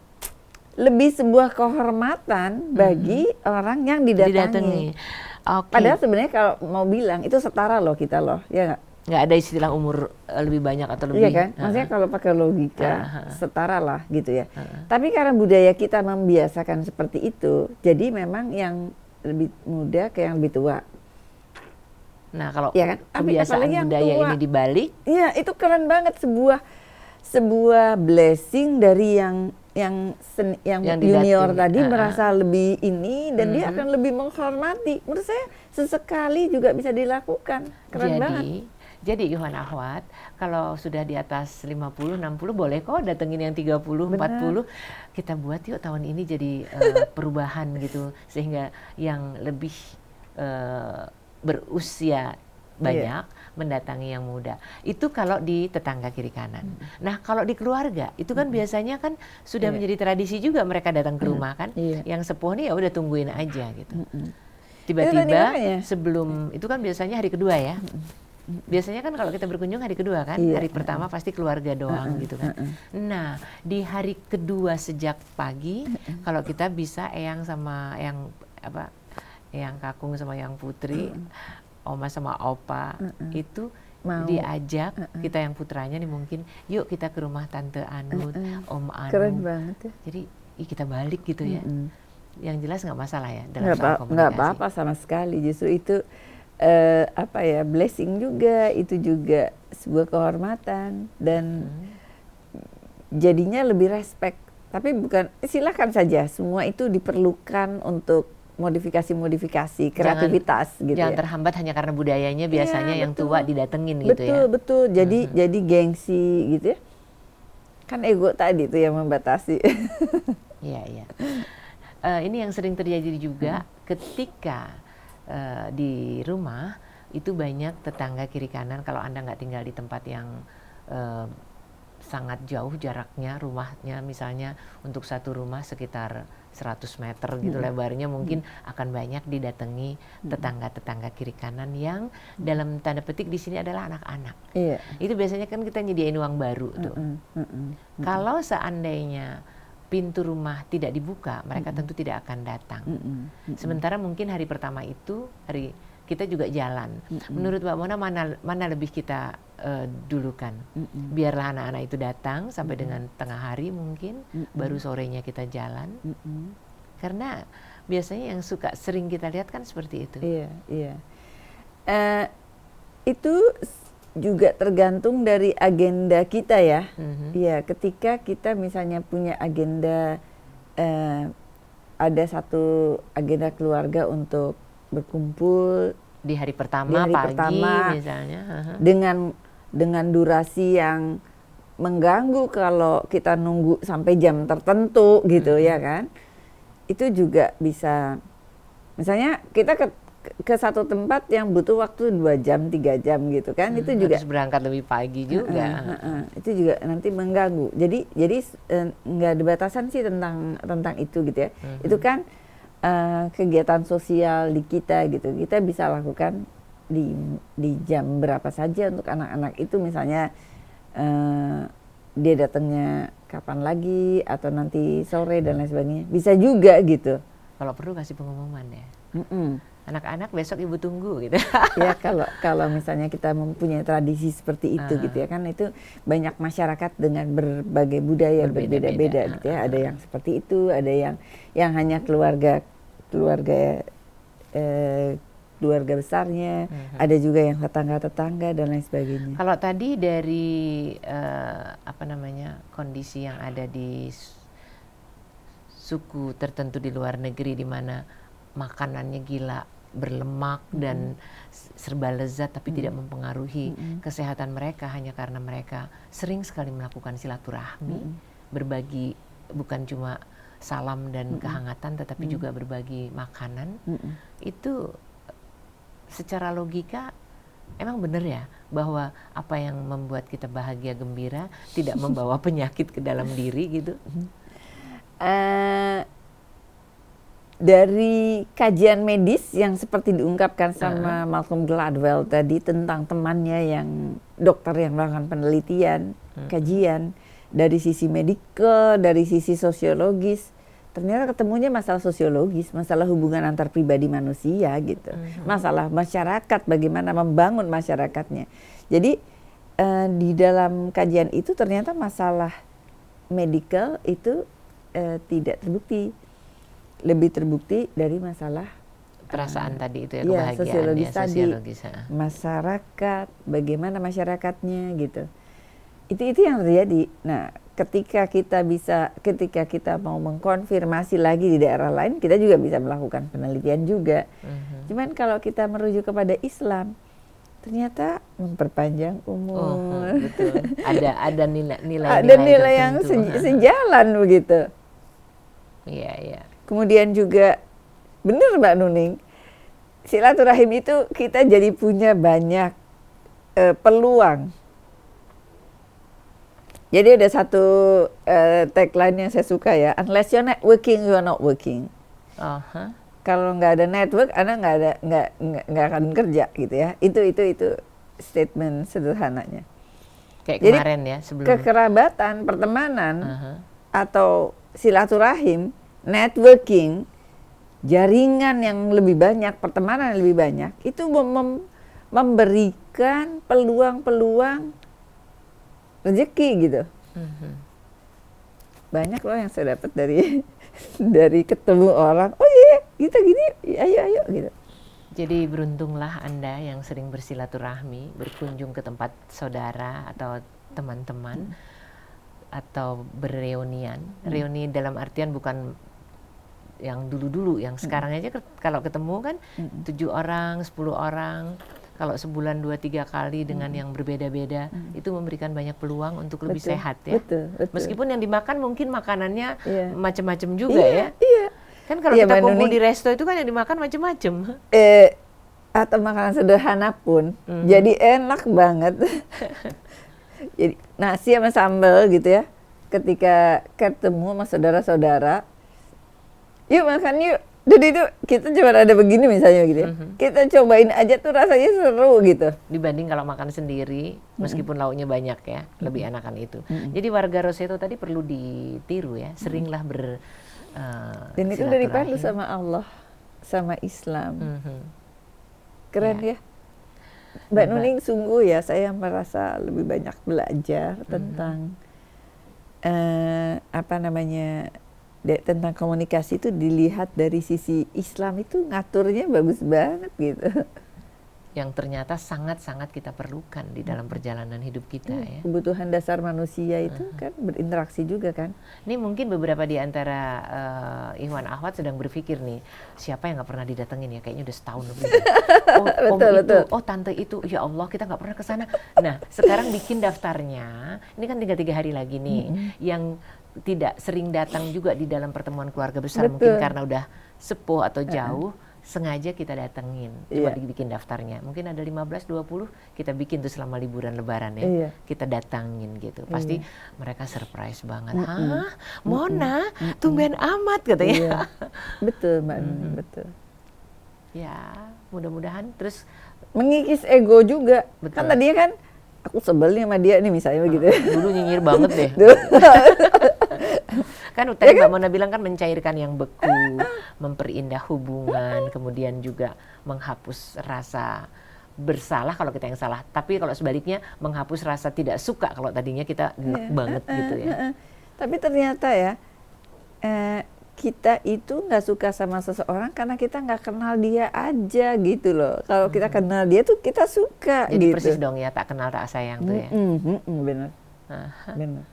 Lebih sebuah kehormatan bagi orang yang didatangi. Okay. Padahal sebenarnya kalau mau bilang itu setara loh kita loh, ya nggak? Nggak ada istilah umur lebih banyak atau lebih. Iya kan? Maksudnya kalau pakai logika setara lah gitu ya. Tapi karena budaya kita membiasakan seperti itu, jadi memang yang lebih muda kayak yang lebih tua. Nah kalau Ya kan? kebiasaan budaya ini dibalik, iya itu keren banget, sebuah blessing dari yang yang Yang junior didating, tadi merasa lebih ini dan dia akan lebih menghormati. Menurut saya sesekali juga bisa dilakukan. Keren banget. Jadi Ikhwan Akhwat, kalau sudah di atas 50, 60 boleh kok datengin yang 30, 40. Kita buat yuk tahun ini jadi perubahan gitu. Sehingga yang lebih berusia banyak mendatangi yang muda. Itu kalau di tetangga kiri kanan. Nah, kalau di keluarga itu kan biasanya kan sudah menjadi tradisi juga mereka datang ke rumah kan. Yang sepuh nih ya udah tungguin aja gitu. Tiba-tiba sebelum itu kan biasanya hari kedua ya. Biasanya kan kalau kita berkunjung hari kedua kan, hari pertama pasti keluarga doang gitu kan. Nah, di hari kedua sejak pagi kalau kita bisa eyang sama yang eyang kakung sama yang putri, oma sama opa itu diajak kita yang putranya nih mungkin, yuk kita ke rumah tante Anu, om Anu. Keren banget ya. Jadi kita balik gitu ya. Yang jelas nggak masalah ya dalam soal komunikasi. Nggak apa-apa sama sekali. Justru itu blessing juga, itu juga sebuah kehormatan dan jadinya lebih respect. Tapi bukan, silakan saja, semua itu diperlukan untuk modifikasi kreativitas gitu jangan ya. Terhambat hanya karena budayanya biasanya yang tua didatengin gitu ya. Betul. Jadi gengsi gitu ya. Kan ego tadi tuh yang membatasi. Iya. Ini yang sering terjadi juga ketika di rumah itu banyak tetangga kiri kanan. Kalau Anda nggak tinggal di tempat yang sangat jauh jaraknya rumahnya, misalnya untuk satu rumah sekitar 100 meter gitu lebarnya, mungkin akan banyak didatangi tetangga-tetangga kiri kanan yang dalam tanda petik di sini adalah anak-anak. Itu biasanya kan kita nyediain uang baru tuh. Kalau seandainya pintu rumah tidak dibuka, mereka tentu tidak akan datang. Sementara mungkin hari pertama itu kita juga jalan. Menurut Mbak Mona mana lebih kita dulukan? Biarlah anak-anak itu datang sampai dengan tengah hari mungkin, baru sorenya kita jalan. Karena biasanya yang sering kita lihat kan seperti itu. Iya. Itu juga tergantung dari agenda kita ya. Iya, ketika kita misalnya punya agenda, ada satu agenda keluarga untuk berkumpul di hari pertama pagi misalnya, dengan durasi yang mengganggu kalau kita nunggu sampai jam tertentu gitu ya kan. Itu juga bisa, misalnya kita ke satu tempat yang butuh waktu 2 jam, 3 jam gitu kan, itu juga harus berangkat lebih pagi juga. Itu juga nanti mengganggu. Jadi nggak ada batasan sih tentang itu gitu ya. Itu kan kegiatan sosial di kita gitu. Kita bisa lakukan di jam berapa saja untuk anak-anak itu, misalnya dia datangnya kapan lagi atau nanti sore dan lain sebagainya. Bisa juga gitu. Kalau perlu kasih pengumuman ya. Anak-anak besok ibu tunggu gitu. Ya kalau misalnya kita mempunyai tradisi seperti itu gitu ya kan, itu banyak masyarakat dengan berbagai budaya berbeda-beda gitu ya. Ada yang seperti itu, ada yang hanya keluarga besarnya, ada juga yang tetangga-tetangga dan lain sebagainya. Kalau tadi dari kondisi yang ada di suku tertentu di luar negeri di mana makanannya gila, berlemak dan serba lezat tapi tidak mempengaruhi kesehatan mereka hanya karena mereka sering sekali melakukan silaturahmi, berbagi bukan cuma salam dan kehangatan tetapi juga berbagi makanan. Itu secara logika emang benar ya bahwa apa yang membuat kita bahagia gembira tidak membawa penyakit ke dalam diri gitu. Dari kajian medis yang seperti diungkapkan sama Malcolm Gladwell tadi tentang temannya yang dokter yang melakukan penelitian, kajian dari sisi medikal, dari sisi sosiologis, ternyata ketemunya masalah sosiologis, masalah hubungan antar pribadi manusia gitu, masalah masyarakat, bagaimana membangun masyarakatnya. Jadi di dalam kajian itu ternyata masalah medikal itu tidak terbukti. Lebih terbukti dari masalah perasaan tadi itu ya, kebahagiaan sosiologis tadi, masyarakat, bagaimana masyarakatnya gitu. Itu yang terjadi. Nah, ketika kita mau mengkonfirmasi lagi di daerah lain, kita juga bisa melakukan penelitian juga. Cuman kalau kita merujuk kepada Islam, ternyata memperpanjang umur. Betul. Ada nilai-nilai Ada nilai yang tertentu. sejalan begitu. Iya, iya. Kemudian juga benar Mbak Nuning, silaturahim itu kita jadi punya banyak peluang. Jadi ada satu tagline yang saya suka ya, unless you're networking, you are not working. Kalau nggak ada network, Anda nggak akan kerja gitu ya. Itu statement sederhananya. Kayak Jadi, kemarin ya sebelum kekerabatan, pertemanan atau silaturahim, networking, jaringan yang lebih banyak, pertemanan yang lebih banyak, itu memberikan peluang-peluang rezeki gitu. Banyak loh yang saya dapat dari ketemu orang, oh iya kita gini, ayo gitu. Jadi beruntunglah Anda yang sering bersilaturahmi, berkunjung ke tempat saudara atau teman-teman, atau bereunian. Reuni dalam artian bukan yang dulu-dulu, yang sekarang aja kalau ketemu kan 7 orang, 10 orang, kalau sebulan 2-3 kali dengan yang berbeda-beda, itu memberikan banyak peluang untuk lebih sehat ya. Betul. Meskipun yang dimakan mungkin makanannya macam-macam juga ya. Iya. Kan kalau kita kumpul di resto itu kan yang dimakan macam-macam. Atau makanan sederhana pun jadi enak banget. Jadi nasi sama sambal gitu ya. Ketika ketemu sama saudara-saudara, yuk makan yuk. Jadi itu kita cuma ada begini misalnya gitu ya. Kita cobain aja tuh rasanya seru gitu. Dibanding kalau makan sendiri, meskipun lauknya banyak ya, lebih enakan itu. Jadi warga Roseto tadi perlu ditiru ya, seringlah dan itu dari dipandu sama Allah, sama Islam. Keren ya. Mbak Nuning, sungguh ya saya merasa lebih banyak belajar tentang tentang komunikasi itu dilihat dari sisi Islam, itu ngaturnya bagus banget gitu. Yang ternyata sangat-sangat kita perlukan di dalam perjalanan hidup kita ya. Kebutuhan dasar manusia itu kan berinteraksi juga kan. Ini mungkin beberapa di antara Ikhwan Akhwat sedang berpikir nih, siapa yang nggak pernah didatengin ya? Kayaknya udah setahun lebih. Oh, betul. Oh tante itu, ya Allah kita nggak pernah ke sana. Nah sekarang bikin daftarnya. Ini kan tinggal 3 hari lagi nih. Yang tidak sering datang juga di dalam pertemuan keluarga besar, mungkin karena udah sepuh atau jauh, sengaja kita datengin, coba dibikin daftarnya. Mungkin ada 15-20, kita bikin tuh selama liburan lebaran ya, kita datangin gitu. Pasti mereka surprise banget. Hah, Mona, tumben amat katanya. Betul Mbak, betul. Ya, mudah-mudahan terus mengikis ego juga. Betul. Kan tadinya kan aku sebel nih sama dia nih misalnya begitu. Dulu nyinyir banget deh. Kan tadi Mbak Mona bilang kan mencairkan yang beku, memperindah hubungan, kemudian juga menghapus rasa bersalah kalau kita yang salah. Tapi kalau sebaliknya menghapus rasa tidak suka kalau tadinya kita enak banget gitu ya. Tapi ternyata ya kita itu nggak suka sama seseorang karena kita nggak kenal dia aja gitu loh. Kalau kita kenal dia tuh kita suka. Jadi gitu. persis dong ya, tak kenal tak sayang tuh ya. Benar. Benar.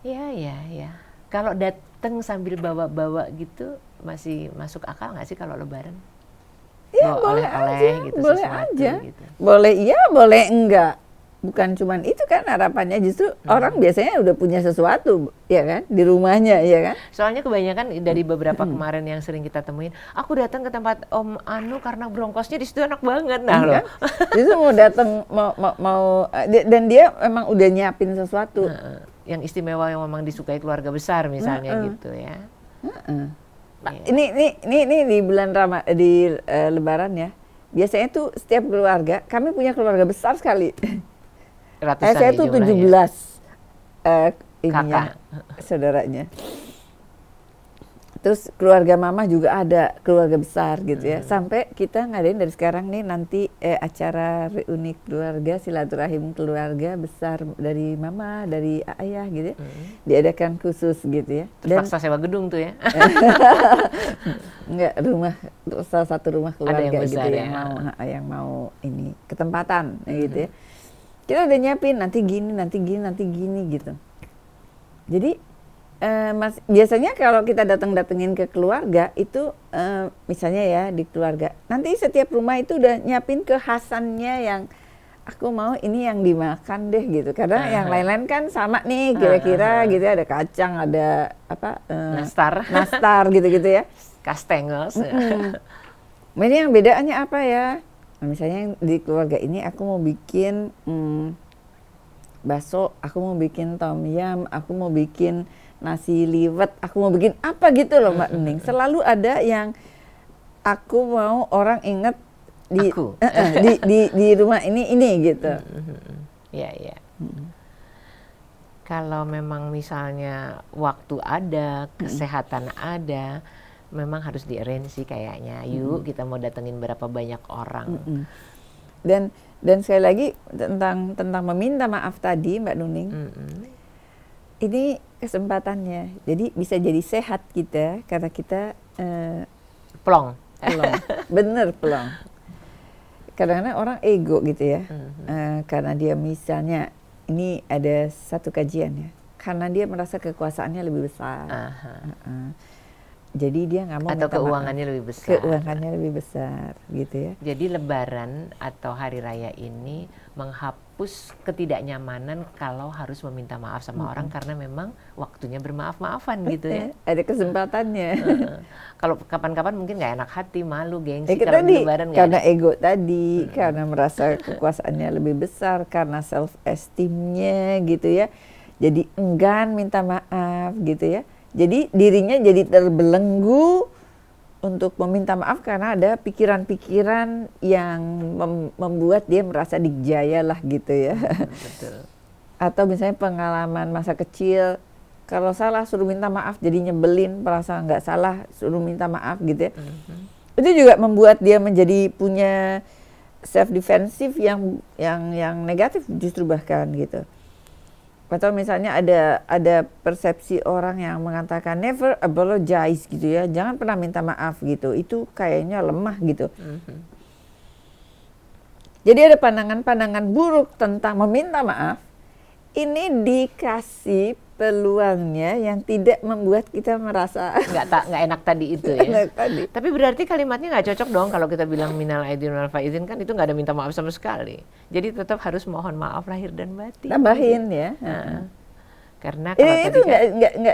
Ya. Kalau datang sambil bawa-bawa gitu masih masuk akal nggak sih kalau lebaran? Ya bawa boleh oleh-oleh aja, gitu, boleh sesuatu aja. Gitu. Boleh iya, boleh enggak. Bukan cuman itu kan harapannya, justru orang biasanya udah punya sesuatu ya kan di rumahnya ya kan. Soalnya kebanyakan dari beberapa kemarin yang sering kita temuin, aku datang ke tempat Om Anu karena bronkosnya di situ enak banget. Nah loh. Justru mau datang mau dan dia memang udah nyiapin sesuatu. Yang istimewa yang memang disukai keluarga besar misalnya gitu ya. Ini di bulan Lebaran ya. Biasanya tuh setiap keluarga, kami punya keluarga besar sekali. Ratusan saya tuh 17 kakak saudaranya. Terus keluarga mama juga ada keluarga besar gitu ya. Sampai kita ngadain dari sekarang nih nanti acara reuni keluarga, silaturahim keluarga besar dari mama, dari ayah gitu ya. Diadakan khusus gitu ya. Terpaksa sewa gedung tuh ya. Enggak, salah satu rumah keluarga yang besar, gitu ya. yang mau ini ketempatan gitu ya. Kita udah nyiapin nanti gini gitu. Jadi biasanya kalau kita datengin ke keluarga itu misalnya ya di keluarga, nanti setiap rumah itu udah nyiapin kekhasannya yang aku mau ini yang dimakan deh gitu. Karena yang lain-lain kan sama nih kira-kira gitu ya, ada kacang, ada apa nastar gitu-gitu ya. Kastengels. Ini yang bedaannya apa ya? Nah, misalnya di keluarga ini aku mau bikin bakso, aku mau bikin tom yum, aku mau bikin nasi liwet, aku mau bikin apa gitu loh Mbak Nuning. Selalu ada yang aku mau orang inget di di rumah ini gitu. Ya. Kalau memang misalnya waktu ada, kesehatan ada, memang harus di-arrange sih kayaknya. Yuk kita mau datengin berapa banyak orang. Dan sekali lagi tentang meminta maaf tadi Mbak Nuning. Ini kesempatannya. Jadi bisa jadi sehat kita karena kita plong. Bener plong. Kadang-kadang orang ego gitu ya. Karena dia misalnya ini ada satu kajian ya. Karena dia merasa kekuasaannya lebih besar. Jadi dia nggak mau atau keuangannya lebih besar. Keuangannya lebih besar gitu ya. Jadi Lebaran atau Hari Raya ini menghapus ketidaknyamanan kalau harus meminta maaf sama orang karena memang waktunya bermaaf-maafan gitu ya. Ada kesempatannya. Kalau kapan-kapan mungkin nggak enak hati, malu, gengsi kalau di Lebaran karena ego tadi, karena merasa kekuasaannya lebih besar, karena self esteemnya gitu ya. Jadi enggan minta maaf gitu ya. Jadi dirinya jadi terbelenggu untuk meminta maaf karena ada pikiran-pikiran yang membuat dia merasa dijaya lah gitu ya. Betul. Atau misalnya pengalaman masa kecil, kalau salah suruh minta maaf jadi nyebelin, merasa nggak salah suruh minta maaf gitu ya. Itu juga membuat dia menjadi punya self defensive yang negatif justru bahkan gitu. Atau misalnya ada persepsi orang yang mengatakan never apologize gitu ya, jangan pernah minta maaf gitu, itu kayaknya lemah gitu. Jadi ada pandangan-pandangan buruk tentang meminta maaf. Ini dikasih peluangnya yang tidak membuat kita merasa nggak enak tadi itu ya. Tapi berarti kalimatnya nggak cocok dong kalau kita bilang minal aidin wal faizin, kan itu nggak ada minta maaf sama sekali. Jadi tetap harus mohon maaf lahir dan batin. Tambahin ya. Karena kalau itu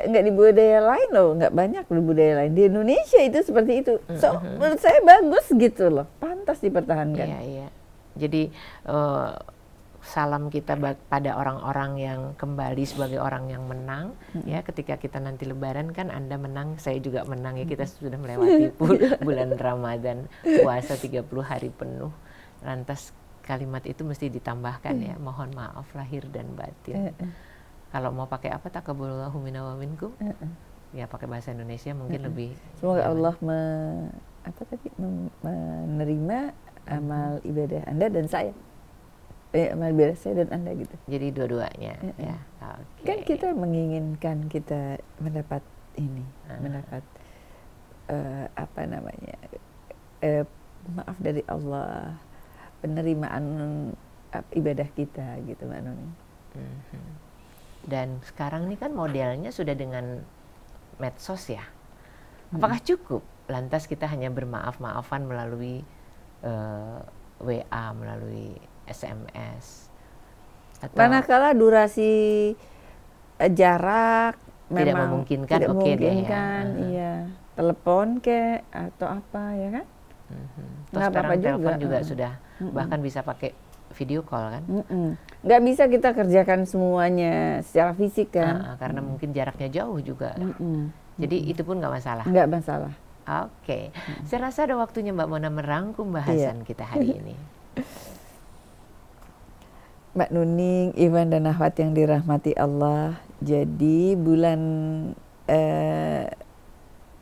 nggak di budaya lain loh, nggak banyak di budaya lain. Di Indonesia itu seperti itu. So menurut saya bagus gitu loh, pantas dipertahankan. Iya. Jadi salam kita pada orang-orang yang kembali sebagai orang yang menang ya, ketika kita nanti Lebaran kan Anda menang, saya juga menang ya, kita sudah melewati bulan Ramadan, puasa 30 hari penuh. Lantas kalimat itu mesti ditambahkan ya, mohon maaf lahir dan batin. Kalau mau pakai apa, taqabbalallahu minna wa minkum, ya pakai bahasa Indonesia mungkin lebih. Semoga Allah menerima amal ibadah Anda dan saya. Amal ibadah saya dan Anda gitu. Jadi dua-duanya ya. Okay. Kan kita menginginkan kita mendapat ini, mendapat maaf dari Allah, penerimaan ibadah kita gitu Mbak Nuni. Dan sekarang ini kan modelnya sudah dengan medsos ya. Apakah cukup lantas kita hanya bermaaf-maafan melalui WA, melalui SMS? Atau manakala durasi jarak tidak memang memungkinkan, tidak oke deh ya. Iya, telepon ke atau apa ya kan? Terus sekarang telepon juga sudah bahkan bisa pakai video call kan? Nggak bisa kita kerjakan semuanya secara fisik kan? Karena mungkin jaraknya jauh juga. Jadi itu pun nggak masalah. Nggak masalah. Oke. Saya rasa ada waktunya Mbak Mona merangkum bahasan kita hari ini. Mbak Nuning, Iwan dan Ahwat yang dirahmati Allah. Jadi bulan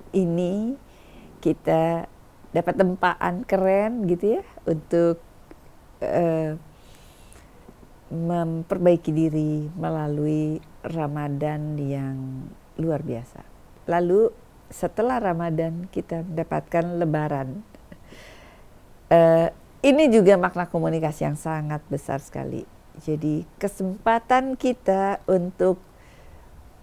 ini kita dapat tempaan keren gitu ya untuk memperbaiki diri melalui Ramadan yang luar biasa. Lalu setelah Ramadan kita mendapatkan Lebaran. Ini juga makna komunikasi yang sangat besar sekali. Jadi kesempatan kita untuk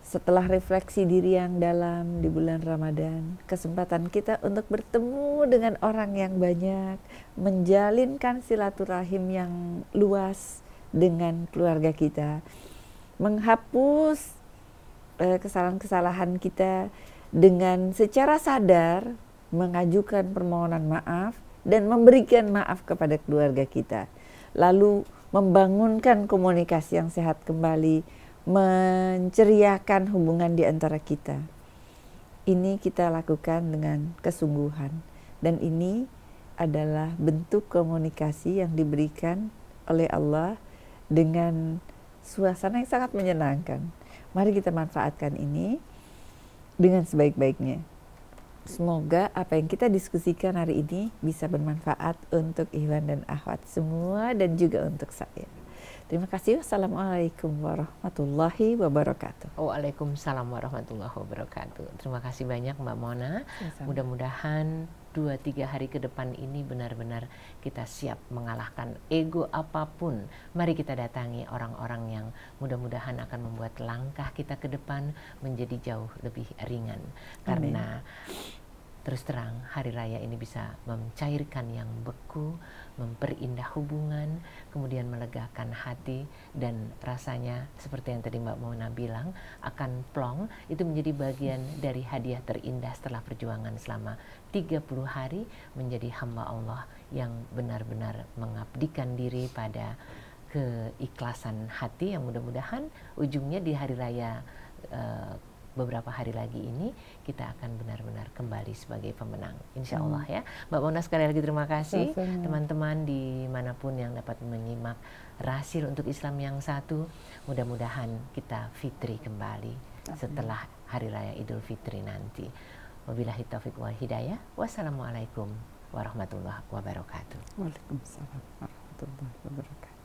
setelah refleksi diri yang dalam di bulan Ramadan, kesempatan kita untuk bertemu dengan orang yang banyak, menjalinkan silaturahim yang luas dengan keluarga kita, menghapus kesalahan-kesalahan kita dengan secara sadar mengajukan permohonan maaf dan memberikan maaf kepada keluarga kita. Lalu membangunkan komunikasi yang sehat kembali, menceriakan hubungan di antara kita. Ini kita lakukan dengan kesungguhan, dan ini adalah bentuk komunikasi yang diberikan oleh Allah dengan suasana yang sangat menyenangkan. Mari kita manfaatkan ini dengan sebaik-baiknya. Semoga apa yang kita diskusikan hari ini bisa bermanfaat untuk Ikhwan dan Akhwat semua dan juga untuk saya. Terima kasih. Wassalamualaikum warahmatullahi wabarakatuh. Waalaikumsalam warahmatullahi wabarakatuh. Terima kasih banyak Mbak Mona. Sama-sama. Mudah-mudahan 2-3 hari ke depan ini benar-benar kita siap mengalahkan ego apapun. Mari kita datangi orang-orang yang mudah-mudahan akan membuat langkah kita ke depan menjadi jauh lebih ringan. Karena terus terang hari raya ini bisa mencairkan yang beku, memperindah hubungan, kemudian melegakan hati, dan rasanya seperti yang tadi Mbak Mona bilang akan plong, itu menjadi bagian dari hadiah terindah setelah perjuangan selama 30 hari menjadi hamba Allah yang benar-benar mengabdikan diri pada keikhlasan hati yang mudah-mudahan ujungnya di hari raya beberapa hari lagi ini kita akan benar-benar kembali sebagai pemenang, insya Allah ya. Mbak Mona sekali lagi terima kasih. Teman-teman dimanapun yang dapat menyimak Rasil untuk Islam yang satu, mudah-mudahan kita fitri kembali setelah Hari Raya Idul Fitri nanti. Wabillahi taufiq wal hidayah. Wassalamualaikum warahmatullahi wabarakatuh. Waalaikumsalam warahmatullahi wabarakatuh.